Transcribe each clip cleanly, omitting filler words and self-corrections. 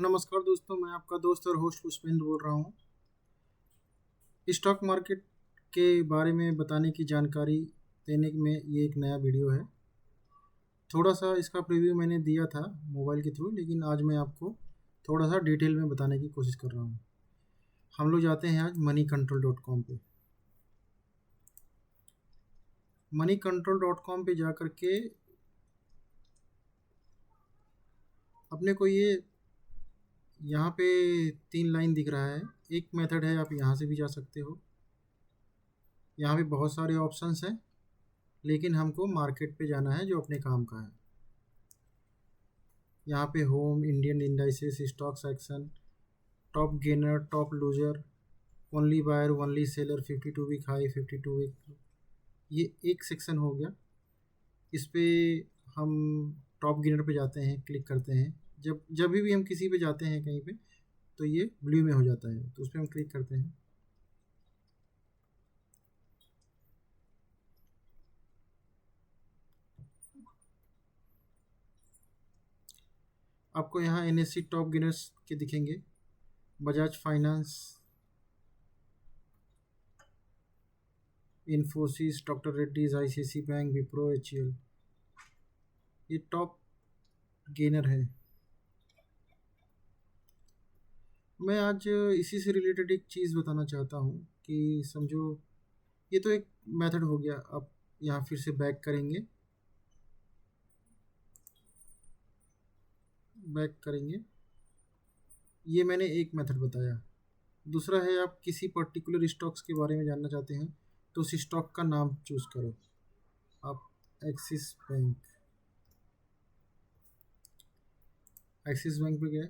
नमस्कार दोस्तों, मैं आपका दोस्त और होस्ट पुष्पेंद्र बोल रहा हूँ। स्टॉक मार्केट के बारे में बताने की जानकारी देने में ये एक नया वीडियो है। थोड़ा सा इसका प्रीव्यू मैंने दिया था मोबाइल के थ्रू, लेकिन आज मैं आपको थोड़ा सा डिटेल में बताने की कोशिश कर रहा हूँ। हम लोग जाते हैं आज moneycontrol.com पे। moneycontrol.com पे जा कर के अपने को ये यहाँ पे 3 लाइन दिख रहा है। एक मेथड है, आप यहाँ से भी जा सकते हो। यहाँ पे बहुत सारे ऑप्शंस हैं, लेकिन हमको मार्केट पे जाना है जो अपने काम का है। यहाँ पे home, Indian indices, stock section, top gainer, top loser, only buyer, only seller, 52 week high, 52 week, ये एक सेक्शन हो गया। इस पे हम टॉप गेनर पे जाते हैं, क्लिक करते हैं। जब भी हम किसी पे जाते हैं कहीं पे, तो ये ब्लू में हो जाता है, तो उस पर हम क्लिक करते हैं। आपको यहाँ NSE टॉप गेनर्स के दिखेंगे। Bajaj finance, Infosys, doctor Reddy's, ICICI bank, Wipro, HCL, ये टॉप गेनर है। मैं आज इसी से रिलेटेड एक चीज़ बताना चाहता हूँ कि समझो, ये तो एक मेथड हो गया। आप यहाँ फिर से बैक करेंगे। ये मैंने एक मेथड बताया। दूसरा है, आप किसी पर्टिकुलर स्टॉक्स के बारे में जानना चाहते हैं तो उस स्टॉक का नाम चूज़ करो। आप एक्सिस बैंक पे गए।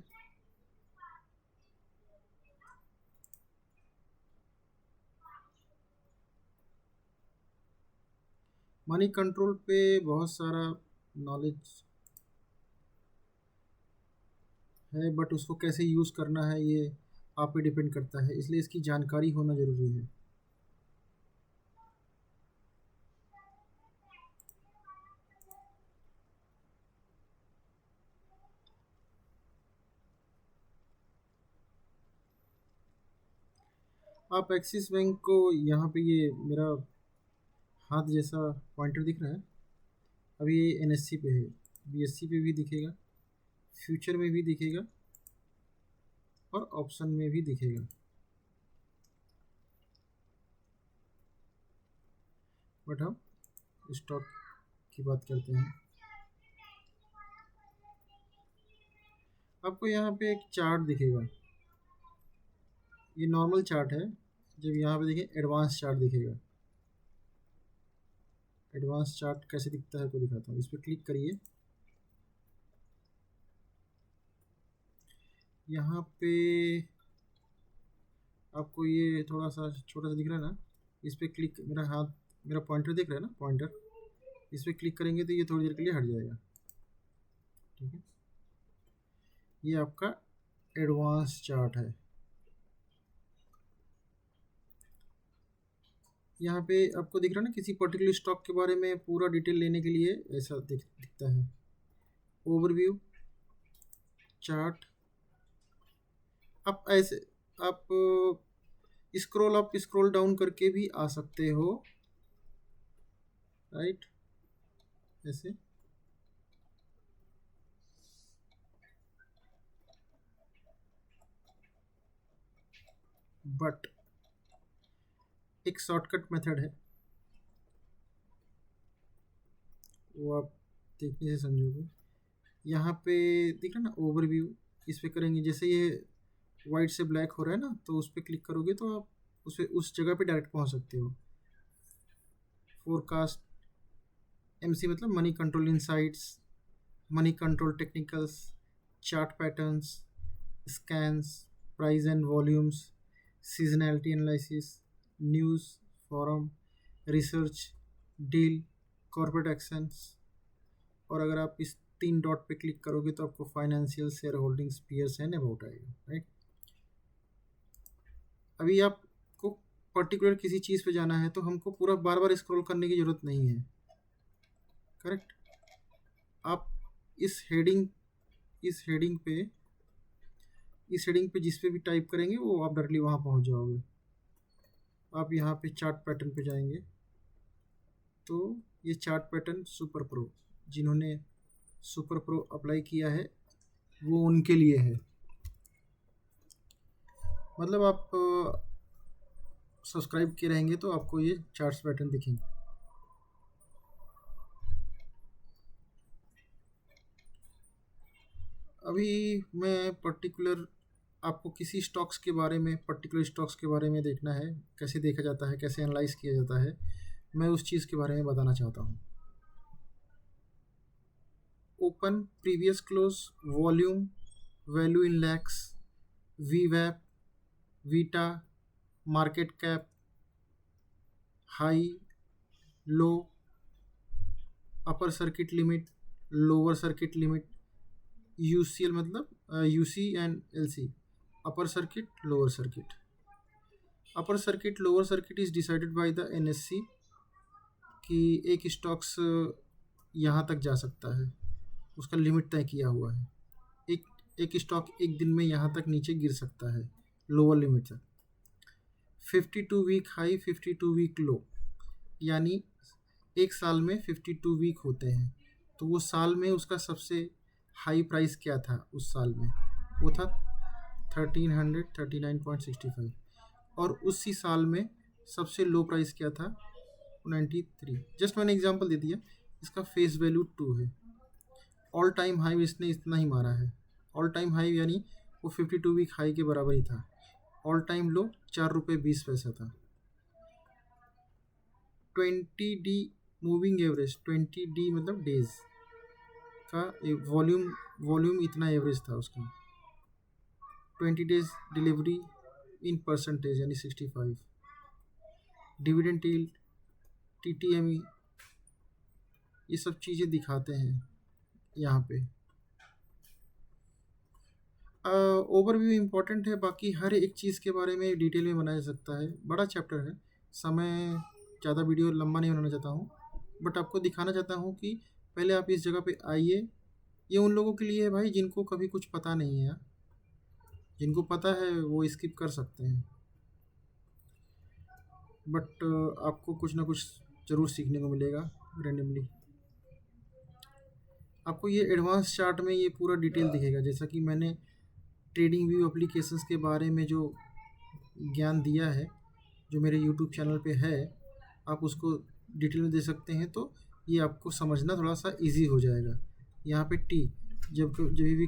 मनी कंट्रोल पे बहुत सारा नॉलेज है, बट उसको कैसे यूज़ करना है ये आप पे डिपेंड करता है, इसलिए इसकी जानकारी होना ज़रूरी है। आप एक्सिस बैंक को यहाँ पे, ये मेरा हाथ जैसा पॉइंटर दिख रहा है, अभी ये NSE पे है। BSE पे भी दिखेगा, फ्यूचर में भी दिखेगा और ऑप्शन में भी दिखेगा। बट हम स्टॉक की बात करते हैं। आपको यहाँ पे एक चार्ट दिखेगा, ये नॉर्मल चार्ट है। जब यहाँ पे देखिए एडवांस चार्ट दिखेगा। एडवांस चार्ट कैसे दिखता है को दिखाता हूँ। इस पर क्लिक करिए। यहाँ पे आपको ये थोड़ा सा छोटा सा दिख रहा है ना, इस पर क्लिक, मेरा पॉइंटर दिख रहा है ना, पॉइंटर, इस पर क्लिक करेंगे तो ये थोड़ी देर के लिए हट जाएगा। ठीक है, ये आपका एडवांस चार्ट है। यहाँ पे आपको दिख रहा है ना, किसी पर्टिकुलर स्टॉक के बारे में पूरा डिटेल लेने के लिए ऐसा दिखता है। ओवरव्यू चार्ट, आप ऐसे आप स्क्रॉल अप स्क्रॉल डाउन करके भी आ सकते हो, राइट, ऐसे। बट एक शॉर्टकट मेथड है, वो आप देखने से समझोगे। यहाँ पे दिख रहा है ना ओवरव्यू, इस पे करेंगे, जैसे ये वाइट से ब्लैक हो रहा है ना, तो उस पर क्लिक करोगे तो आप उस जगह पे डायरेक्ट पहुँच सकते हो। फोरकास्ट, MC मतलब money control insights, money control technicals, chart patterns, scans, price and volumes, seasonality analysis, news, forum, research, deal, corporate actions. और अगर आप इस 3 डॉट पे क्लिक करोगे तो आपको financial, share holdings, peers and about आएगा, राइट। अभी आपको पर्टिकुलर किसी चीज़ पे जाना है तो हमको पूरा बार बार स्क्रॉल करने की ज़रूरत नहीं है, करेक्ट। आप इस हेडिंग पे इस हेडिंग पे जिस पे भी टाइप करेंगे वो आप डायरेक्टली वहाँ पहुँच जाओगे। आप यहाँ पे चार्ट पैटर्न पे जाएंगे तो ये चार्ट पैटर्न सुपर प्रो, जिन्होंने सुपर प्रो अप्लाई किया है वो उनके लिए है। मतलब आप सब्सक्राइब किए रहेंगे तो आपको ये चार्ट्स पैटर्न दिखेंगे। अभी मैं पर्टिकुलर आपको किसी स्टॉक्स के बारे में, पर्टिकुलर स्टॉक्स के बारे में देखना है, कैसे देखा जाता है, कैसे एनालाइज किया जाता है, मैं उस चीज़ के बारे में बताना चाहता हूँ। Open, previous close, volume, value in lakhs, वी वैप, वीटा, market cap, high, low, upper circuit limit, lower circuit limit, UCL मतलब UC and LC, upper circuit, lower circuit. Upper circuit, lower circuit is decided by the NSC कि एक stocks यहाँ तक जा सकता है, उसका लिमिट तय किया हुआ है। एक स्टॉक एक दिन में यहाँ तक नीचे गिर सकता है, लोअर लिमिट तक। 52 वीक हाई, 52 वीक लो, यानी एक साल में 52 वीक होते हैं, तो वो साल में उसका सबसे हाई प्राइस क्या था उस साल में, वो था 1339.65, और उसी साल में सबसे लो प्राइस क्या था 93। जस्ट मैंने एग्जांपल दे दिया। इसका फेस वैल्यू 2 है। ऑल टाइम हाई इसने इतना ही मारा है। ऑल टाइम हाई यानी वो 52 वीक हाई के बराबर ही था। ऑल टाइम लो 4 रुपये 20 पैसा था। 20D मूविंग एवरेज, 20D मतलब डेज का वॉल्यूम इतना एवरेज था उसका। 20 डेज डिलीवरी इन परसेंटेज यानी 65। डिविडेंड यील्ड, TTME, ये सब चीज़ें दिखाते हैं यहाँ पे। ओवरव्यू इम्पोर्टेंट है, बाकी हर एक चीज़ के बारे में डिटेल में बनाया जा सकता है। बड़ा चैप्टर है, समय ज़्यादा वीडियो लंबा नहीं बनाना चाहता हूँ, बट आपको दिखाना चाहता हूँ कि पहले आप इस जगह पे आइए। ये उन लोगों के लिए है भाई जिनको कभी कुछ पता नहीं है, जिनको पता है वो स्किप कर सकते हैं, बट आपको कुछ ना कुछ ज़रूर सीखने को मिलेगा रेंडमली। आपको ये एडवांस चार्ट में ये पूरा डिटेल दिखेगा, जैसा कि मैंने ट्रेडिंग व्यू एप्लीकेशंस के बारे में जो ज्ञान दिया है, जो मेरे यूट्यूब चैनल पे है, आप उसको डिटेल में दे सकते हैं, तो ये आपको समझना थोड़ा सा इजी हो जाएगा। यहाँ पे टी, जब भी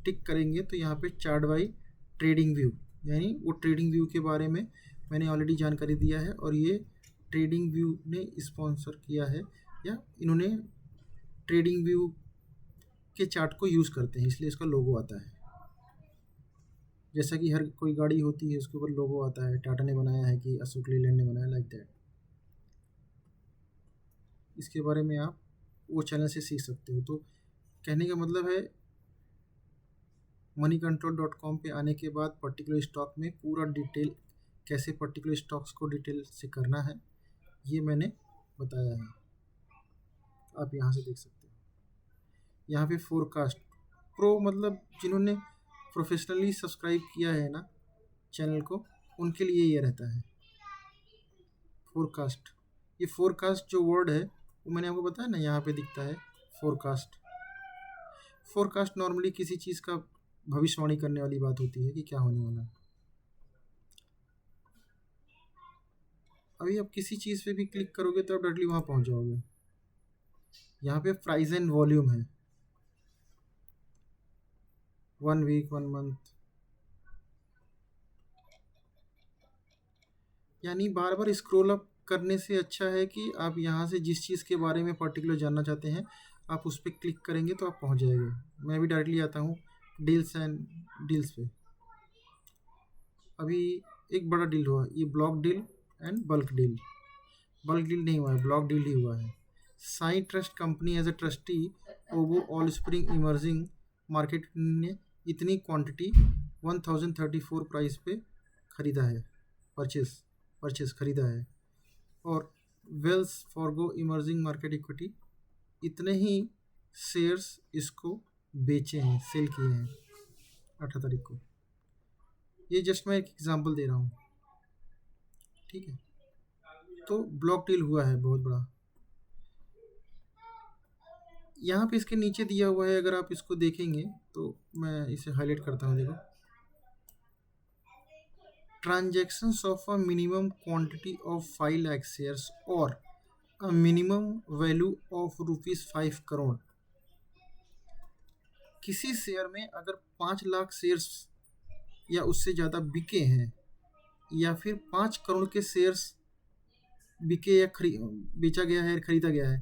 टिक करेंगे तो यहाँ पे चार्ट बाई ट्रेडिंग व्यू, यानी वो ट्रेडिंग व्यू के बारे में मैंने ऑलरेडी जानकारी दिया है, और ये ट्रेडिंग व्यू ने स्पॉन्सर किया है, या इन्होंने ट्रेडिंग व्यू के चार्ट को यूज़ करते हैं, इसलिए इसका लोगो आता है। जैसा कि हर कोई गाड़ी होती है उसके ऊपर लोगो आता है, टाटा ने बनाया है कि अशोक लीलैंड ने बनाया, लाइक दैट। इसके बारे में आप वो चैनल से सीख सकते हो। तो कहने का मतलब है, moneycontrol.com पे आने के बाद पर्टिकुलर स्टॉक में पूरा डिटेल, कैसे पर्टिकुलर स्टॉक्स को डिटेल से करना है, ये मैंने बताया है, आप यहाँ से देख सकते हो। यहाँ पे फोरकास्ट प्रो, मतलब जिन्होंने प्रोफेशनली सब्सक्राइब किया है ना चैनल को, उनके लिए ये रहता है फोरकास्ट। ये फोरकास्ट जो वर्ड है वो मैंने आपको बताया ना, यहाँ पे दिखता है फोरकास्ट। फोरकास्ट नॉर्मली किसी चीज़ का भविष्यवाणी करने वाली बात होती है कि क्या होने वाला है। अभी आप किसी चीज़ पे भी क्लिक करोगे तो आप डायरेक्टली वहाँ पहुँच जाओगे। यहाँ पे प्राइस एंड वॉल्यूम है, 1 वीक, 1 मंथ, यानी बार बार स्क्रॉल अप करने से अच्छा है कि आप यहाँ से जिस चीज़ के बारे में पर्टिकुलर जानना चाहते हैं आप उस पर क्लिक करेंगे तो आप पहुँच जाएंगे। मैं भी डायरेक्टली आता हूँ डील्स एंड डील्स पे। अभी एक बड़ा डील हुआ, ये block deal and bulk deal. Bulk deal नहीं हुआ है, ब्लॉक डील ही हुआ है। Sai trust company as a trustee of all spring emerging market ने इतनी क्वांटिटी 1034 प्राइस पे ख़रीदा है, परचेस ख़रीदा है, और Wales Fargo emerging market equity इतने ही शेयर्स इसको बेचे हैं, सेल किए हैं 18 तारीख को। ये जस्ट मैं एक एग्जांपल दे रहा हूँ, ठीक है। तो ब्लॉक डील हुआ है बहुत बड़ा। यहाँ पे इसके नीचे दिया हुआ है, अगर आप इसको देखेंगे तो मैं इसे हाईलाइट करता हूँ, देखो। Transactions of a minimum quantity of 5 lakh shares or a minimum value of ₹5 crore. किसी शेयर में अगर 5 लाख शेयर्स या उससे ज़्यादा बिके हैं, या फिर 5 करोड़ के शेयर्स बिके या बेचा गया है, खरीदा गया है,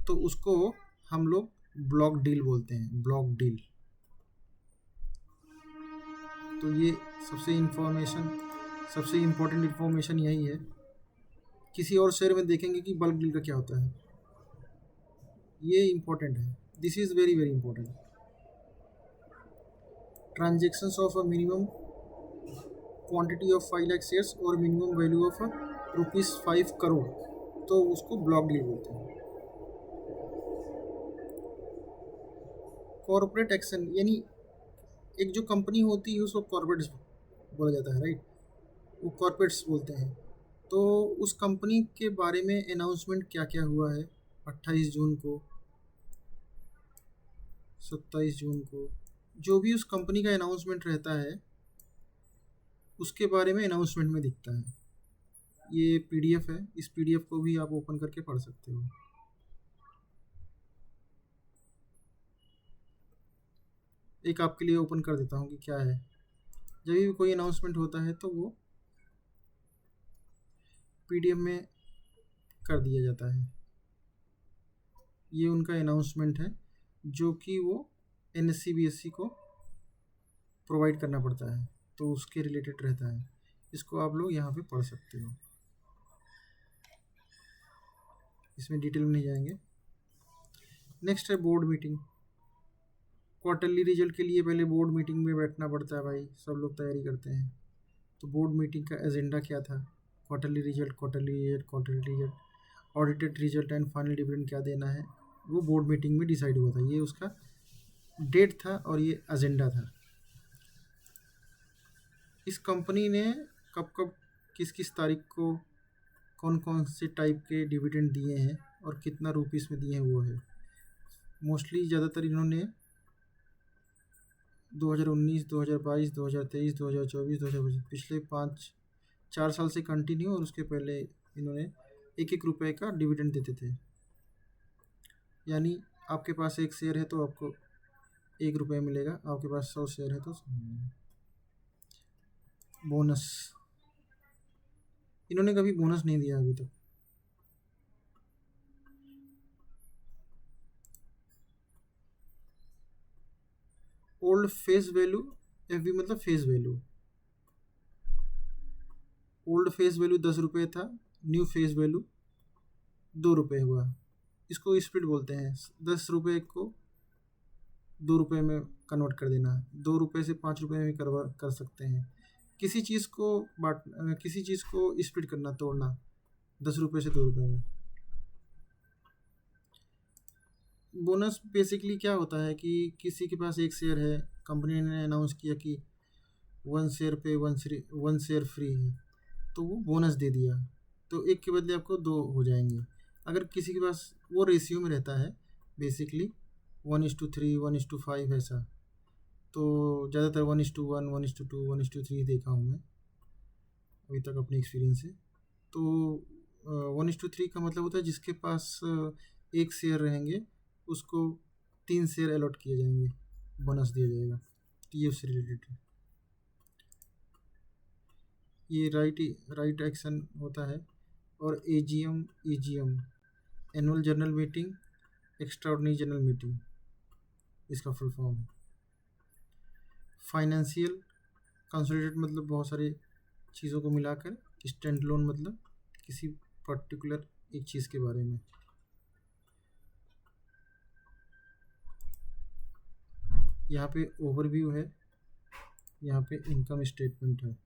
तो उसको हम लोग ब्लॉक डील बोलते हैं, ब्लॉक डील। तो ये सबसे इम्पोर्टेंट इन्फॉर्मेशन यही है। किसी और शेयर में देखेंगे कि बल्क डील का क्या होता है, ये इम्पोर्टेंट है। This is very very important. Transactions of a minimum quantity of 5 lakh shares और मिनिमम वैल्यू ऑफ ₹5 करोड़, तो उसको ब्लॉक डील बोलते हैं। कॉर्पोरेट एक्शन, यानी एक जो कंपनी होती है उसको कॉर्पोरेट बोला जाता है, राइट। वो कॉर्पोरेट्स बोलते हैं। तो उस कंपनी के बारे में अनाउंसमेंट क्या क्या हुआ है 28 जून को, 27 जून को, जो भी उस कंपनी का अनाउंसमेंट रहता है उसके बारे में अनाउंसमेंट में दिखता है। ये पीडीएफ है, इस पीडीएफ को भी आप ओपन करके पढ़ सकते हो। एक आपके लिए ओपन कर देता हूँ कि क्या है। जब भी कोई अनाउंसमेंट होता है तो वो पीडीएफ में कर दिया जाता है। ये उनका अनाउंसमेंट है जो कि वो एनएससी को प्रोवाइड करना पड़ता है, तो उसके रिलेटेड रहता है। इसको आप लोग यहाँ पे पढ़ सकते हो, इसमें डिटेल में नहीं जाएंगे। नेक्स्ट है बोर्ड मीटिंग। क्वार्टरली रिजल्ट के लिए पहले बोर्ड मीटिंग में बैठना पड़ता है भाई, सब लोग तैयारी करते हैं। तो बोर्ड मीटिंग का एजेंडा क्या था? Quarterly result, audited result and final dividend क्या देना है, वो बोर्ड मीटिंग में डिसाइड हुआ था। ये उसका डेट था और ये एजेंडा था। इस कंपनी ने कब कब किस किस तारीख को कौन कौन से टाइप के डिविडेंड दिए हैं और कितना रुपीस में दिए हैं वो है। मोस्टली ज़्यादातर इन्होंने 2019, 2022, 2023, 2024, 2025 पिछले 4 साल से कंटिन्यू, और उसके पहले इन्होंने ₹1 का डिविडेंड देते थे। यानी आपके पास 1 शेयर है तो आपको ₹1 मिलेगा, आपके पास 100 शेयर है तो 100। बोनस, इन्होंने कभी बोनस नहीं दिया अभी तक। ओल्ड फेस वैल्यू, एफवी मतलब face value. Old face value ₹10 था, न्यू फेस वैल्यू ₹2 हुआ। इसको स्प्लिट बोलते हैं। ₹10 को ₹2 में कन्वर्ट कर देना, ₹2 से ₹5 में कर सकते हैं। किसी चीज़ को स्प्लिट करना, तोड़ना, ₹10 से ₹2 में। बोनस बेसिकली क्या होता है कि किसी के पास 1 शेयर है, कंपनी ने अनाउंस किया कि 1 शेयर पे 1 शेयर फ्री है, तो वो बोनस दे दिया, तो 1 के बदले आपको 2 हो जाएंगे। अगर किसी के पास, वो रेशियो में रहता है बेसिकली 1:3, 1:5 ऐसा। तो ज़्यादातर 1:1, 1:2, 1:3 देखा हूँ मैं अभी तक अपने एक्सपीरियंस से। तो 1:3 का मतलब होता है जिसके पास 1 शेयर रहेंगे उसको 3 शेयर अलॉट किए जाएंगे, बोनस दिया जाएगा। तो ये उससे रिलेटेड है। ये राइट एक्शन होता है। और AGM annual general meeting, extraordinary general meeting, इसका फुल फॉर्म है। फाइनेंशियल कंसोलिडेटेड मतलब बहुत सारे चीज़ों को मिलाकर। स्टैंड लोन मतलब किसी पर्टिकुलर एक चीज़ के बारे में। यहाँ पे ओवरव्यू है, यहाँ पे इनकम स्टेटमेंट है।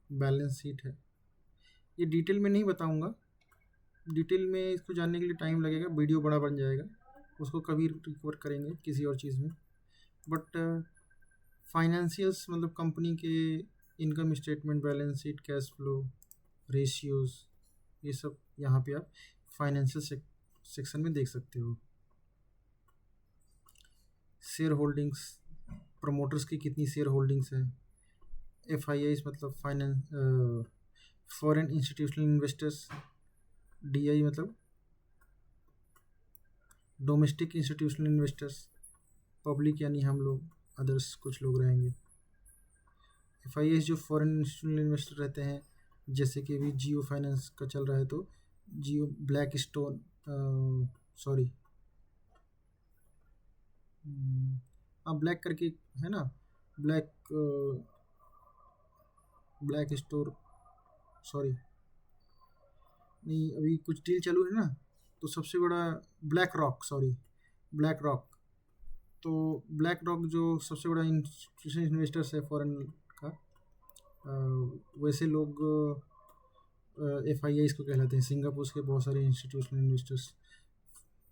बैलेंस शीट है। ये डिटेल में नहीं बताऊंगा, डिटेल में इसको जानने के लिए टाइम लगेगा, वीडियो बड़ा बन जाएगा। उसको कभी रिकवर करेंगे किसी और चीज़ में। बट फाइनेंशियल्स मतलब कंपनी के income statement, balance sheet, cash flow, ratios, ये सब यहाँ पे आप फाइनेंशियल सेक्शन में देख सकते हो। शेयर होल्डिंग्स, प्रमोटर्स की कितनी शेयर होल्डिंग्स है। एफ आई आईज मतलब finance foreign institutional investors. D I मतलब डोमेस्टिक इंस्टीट्यूशनल इन्वेस्टर्स, पब्लिक यानी हम लोग, अदर्स कुछ लोग रहेंगे। एफ आई एस जो फॉरेन इंस्टीट्यूशनल इन्वेस्टर रहते हैं, जैसे कि अभी जियो फाइनेंस का चल रहा है, तो जियो ब्लैक स्टोन, सॉरी, हाँ ब्लैक करके है ना, ब्लैक ब्लैक स्टोर, सॉरी, नहीं अभी कुछ डील चालू है ना, तो सबसे बड़ा black rock, sorry, black rock. तो ब्लैक रॉक जो सबसे बड़ा इंस्टीट्यूशनल इन्वेस्टर्स है फॉरेन का, वैसे लोग एफ आई आई इसको कहलाते हैं। सिंगापुर के बहुत सारे इंस्टीट्यूशनल इन्वेस्टर्स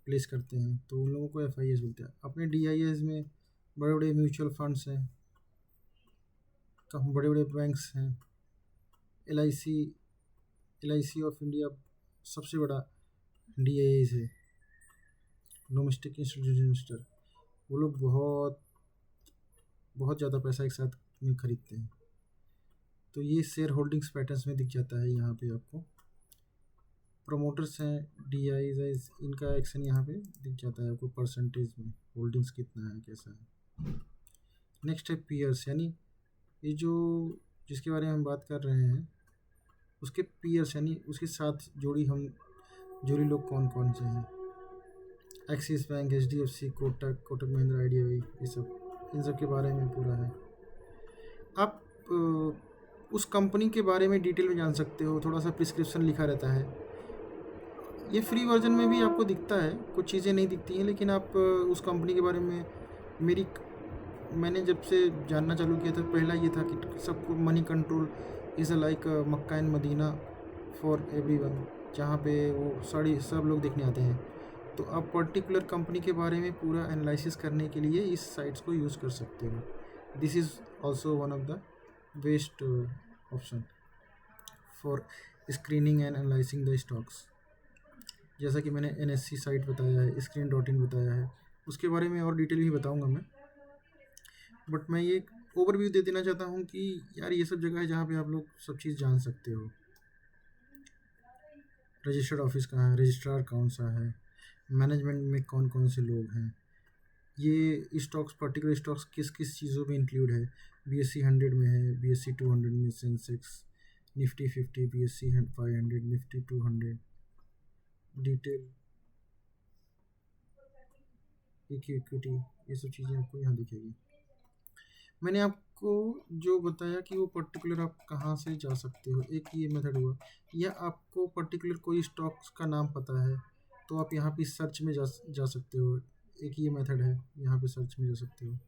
प्लेस करते हैं, तो उन लोगों को एफ आई एस बोलते हैं। अपने डी आई एस में बड़े बड़े म्यूचुअल फंड्स हैं, बड़े बड़े बैंक्स हैं। L I C, L I C of India सबसे बड़ा डी आई एस है, डोमेस्टिक इंस्टीट्यूशनल इन्वेस्टर। वो लोग बहुत बहुत ज़्यादा पैसा एक साथ में खरीदते हैं। तो ये शेयर होल्डिंग्स पैटर्न्स में दिख जाता है यहाँ पे आपको। प्रमोटर्स हैं डी आई एस, इनका एक्शन यहाँ पे दिख जाता है आपको परसेंटेज में, होल्डिंग्स कितना है, कैसा है। नेक्स्ट है पीयर्स, यानी ये जो जिसके बारे में हम बात कर रहे हैं उसके पीयर्स, यानी उसके साथ जोड़ी लोग कौन कौन से हैं। Axis bank, H D F C, Kotak, Kotak Mahindra, I D I, ये सब, इन सब के बारे में पूरा है। आप उस कंपनी के बारे में डिटेल में जान सकते हो, थोड़ा सा प्रिस्क्रिप्शन लिखा रहता है। ये फ्री वर्जन में भी आपको दिखता है, कुछ चीज़ें नहीं दिखती हैं, लेकिन आप उस कंपनी के बारे में, मेरी मैंने जब से जानना चालू किया था, पहला ये था कि सबको money control is like Mecca and Medina for everyone, जहाँ पे वो सारी सब लोग देखने आते हैं। तो आप पर्टिकुलर कंपनी के बारे में पूरा एनालिसिस करने के लिए इस साइट्स को यूज़ कर सकते हो। This is also one of the best option for screening and analysing the stocks. जैसा कि मैंने एन एस सी साइट बताया है, स्क्रीन डॉट इन बताया है, उसके बारे में और डिटेल भी बताऊँगा मैं। बट मैं ये ओवरव्यू दे देना चाहता हूँ कि यार ये सब जगह है जहाँ पे आप लोग सब चीज़ जान सकते हो। रजिस्टर्ड ऑफिस कहाँ है, रजिस्ट्रार कौन सा है, मैनेजमेंट में कौन कौन से लोग हैं, ये स्टॉक्स, पर्टिकुलर स्टॉक्स किस किस चीज़ों में इंक्लूड है। बी एस सी 100 में है, बी एस सी 200 में, Sensex, Nifty 50, B S C 500, Nifty 200, detail, equity, ये सब चीज़ें आपको यहाँ दिखेगी। मैंने आपको जो बताया कि वो पर्टिकुलर आप कहाँ से जा सकते हो, एक ये मेथड हुआ, या आपको पर्टिकुलर कोई स्टॉक्स का नाम पता है तो आप यहाँ पे सर्च में जा सकते हो। एक ये मेथड है, यहाँ पे सर्च में जा सकते हो।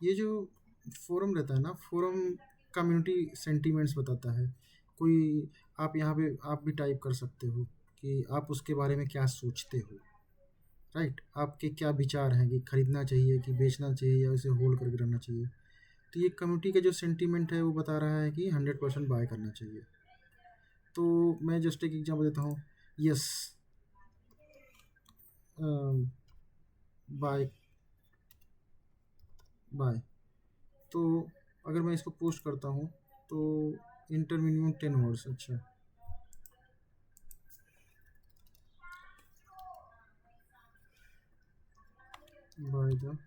ये जो फोरम रहता है ना, फोरम कम्युनिटी सेंटीमेंट्स बताता है। कोई, आप यहाँ पे आप भी टाइप कर सकते हो कि आप उसके बारे में क्या सोचते हो, राइट, आपके क्या विचार हैं कि खरीदना चाहिए कि बेचना चाहिए या उसे होल्ड करके रखना चाहिए। तो ये कम्युनिटी का जो सेंटीमेंट है वो बता रहा है कि 100% बाय करना चाहिए। तो मैं जस्ट एक एग्जाम्पल देता हूँ, यस, बाय बाय। तो अगर मैं इसको पोस्ट करता हूँ तो इंटर मिनिमम 10 वर्ड्स, अच्छा, बाय द,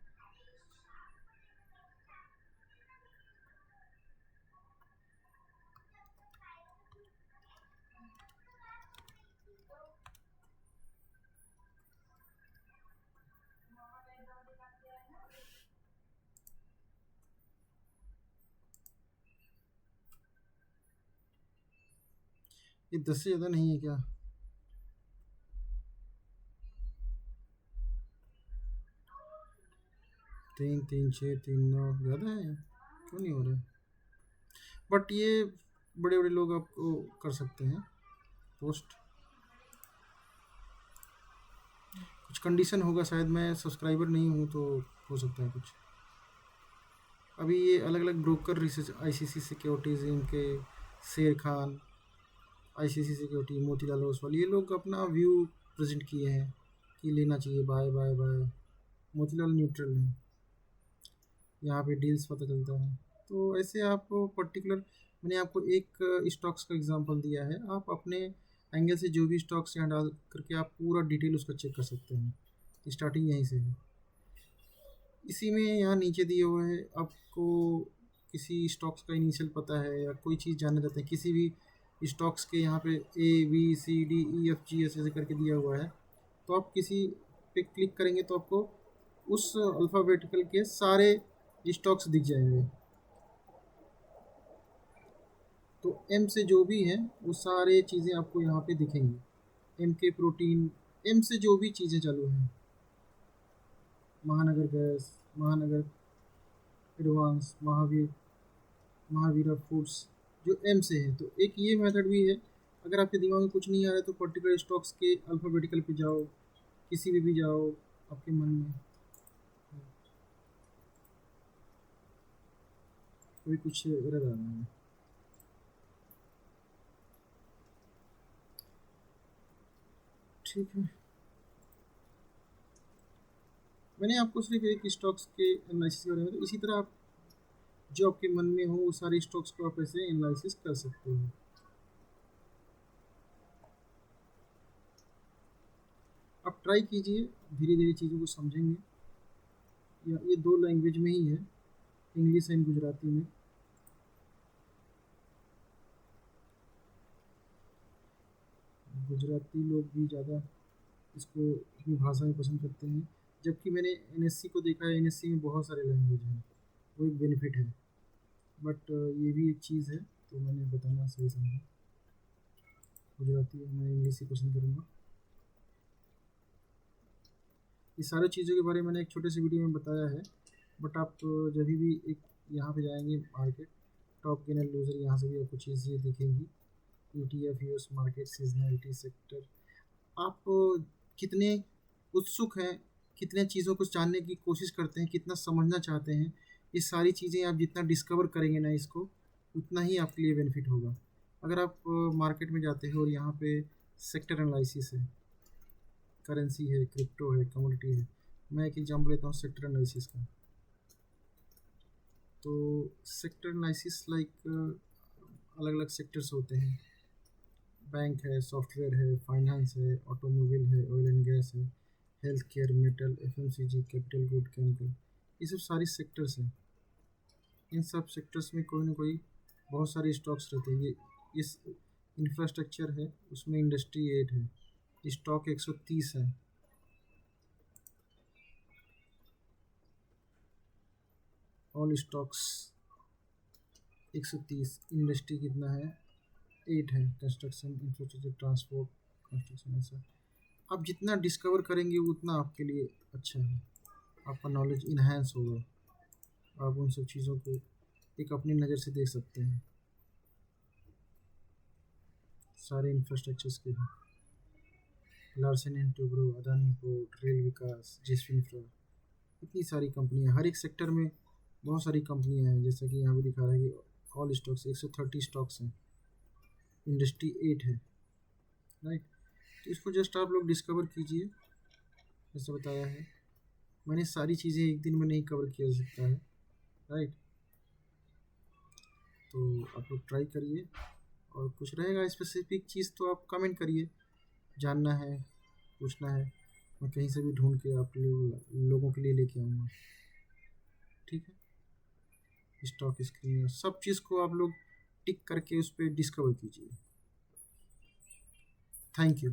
ये 10 से ज़्यादा नहीं है क्या? 3 3 6 3 9 ज़्यादा है, क्यों नहीं हो रहा है? बट ये बड़े बड़े लोग आपको कर सकते हैं पोस्ट। कुछ कंडीशन होगा शायद, मैं सब्सक्राइबर नहीं हूँ तो हो सकता है कुछ। अभी ये अलग अलग ब्रोकर रिसर्च, आईसीसी सिक्योरिटीज़, इनके शेर खान, आईसीसी सिक्योरिटी, मोतीलाल ओसवाल, ये लोग अपना व्यू प्रेजेंट किए हैं कि लेना चाहिए, buy buy buy. Motilal neutral है, यहाँ पे डील्स पता चलता है। तो ऐसे आप पर्टिकुलर, मैंने आपको एक स्टॉक्स का एग्जांपल दिया है, आप अपने एंगल से जो भी स्टॉक्स यहाँ डाल करके आप पूरा डिटेल उसका चेक कर सकते हैं। स्टार्टिंग यहीं से है। इसी में यहाँ नीचे दिए हुए हैं, आपको किसी स्टॉक्स का इनिशियल पता है या कोई चीज़ जानना चाहते हैं किसी भी स्टॉक्स के, यहाँ पे ABCDEFGH ऐसे करके दिया हुआ है, तो आप किसी पे क्लिक करेंगे तो आपको उस अल्फ़ाबेटिकल के सारे स्टॉक्स दिख जाएंगे। तो एम से जो भी हैं वो सारे चीज़ें आपको यहाँ पे दिखेंगी। एम के प्रोटीन, एम से जो भी चीज़ें चालू हैं, महानगर गैस, महानगर एडवांस, महावीरा फूड्स, जो एम से है। तो एक ये मेथड भी है, अगर आपके दिमाग में कुछ नहीं आ रहा है तो पर्टिकुलर स्टॉक्स के अल्फ़ाबेटिकल पे जाओ, किसी भी जाओ आपके मन में कोई कुछ एरर आ रहा है। ठीक है, मैंने आपको सिर्फ एक स्टॉक्स के एनालिसिस के बारे में, तो इसी तरह आप जो आपके मन में हो वो सारे स्टॉक्स को आप ऐसे एनालिसिस कर सकते हो। आप ट्राई कीजिए, धीरे धीरे चीज़ों को समझेंगे। या ये दो लैंग्वेज में ही है, इंग्लिश एंड गुजराती में। गुजराती लोग भी ज़्यादा इसको अपनी भाषा में पसंद करते हैं, जबकि मैंने एनएससी को देखा है, एनएससी में बहुत सारे लैंग्वेज हैं, वो एक बेनिफिट है। बट ये भी एक चीज़ है, तो मैंने बताना सही समझा। गुजराती और मैं इंग्लिश ही पसंद करूँगा। ये सारी चीज़ों के बारे में मैंने एक छोटे से वीडियो में बताया है। बट आप जब भी एक यहाँ पे जाएंगे मार्केट, टॉप गेनर लूजर, यहाँ से भी आपको चीज़ें दिखेंगी। ETF, US market, seasonality, sector, आप कितने उत्सुक हैं, कितने चीज़ों को जानने की कोशिश करते हैं, कितना समझना चाहते हैं, ये सारी चीज़ें आप जितना डिस्कवर करेंगे ना इसको, उतना ही आपके लिए बेनिफिट होगा। अगर आप मार्केट में जाते हो और यहाँ पे सेक्टर एनालिसिस है, करेंसी है, क्रिप्टो है, कमोडिटी है, मैं एक एग्जांपल लेता हूँ सेक्टर एनालिसिस का। तो सेक्टर एनालिसिस लाइक अलग अलग सेक्टर्स होते हैं, बैंक है, सॉफ्टवेयर है, फाइनेंस है, ऑटोमोबाइल है, ऑयल एंड गैस है, health care, metal, FMCG, capital good, chemical, ये सब सारी सेक्टर्स हैं। इन सब सेक्टर्स में कोई ना कोई बहुत सारे स्टॉक्स रहते हैं। ये इस इंफ्रास्ट्रक्चर है, उसमें इंडस्ट्री 8 है, स्टॉक 130 है। ऑल स्टॉक्स 130, इंडस्ट्री कितना है, 8 है, कंस्ट्रक्शन, इंफ्रास्ट्रक्चर, ट्रांसपोर्ट, कंस्ट्रक्शन, ऐसा। आप जितना डिस्कवर करेंगे उतना आपके लिए अच्छा है, आपका नॉलेज इन्हेंस होगा, आप उन सब चीज़ों को एक अपनी नज़र से देख सकते हैं। सारे इंफ्रास्ट्रक्चर्स के हैं, Larsen and Toubro, Adani port, rail Vikas, जिस इंफ्रा, इतनी सारी कंपनियां, हर एक सेक्टर में बहुत सारी कंपनियां हैं। जैसा कि यहाँ पे दिखा रहा है कि ऑल स्टॉक्स 130 स्टॉक्स हैं, इंडस्ट्री 8 है, राइट। तो इसको जस्ट आप लोग डिस्कवर कीजिए, जैसे बताया है। मैंने सारी चीज़ें एक दिन में नहीं कवर किया जा सकता है, राइट। तो आप लोग ट्राई करिए, और कुछ रहेगा स्पेसिफिक चीज़ तो आप कमेंट करिए, जानना है, पूछना है, मैं कहीं से भी ढूंढ के आप लोगों के लिए लेके आऊँगा। ठीक है, स्टॉक स्क्रीन सब चीज़ को आप लोग टिक करके उस पर डिस्कवर कीजिए। Thank you.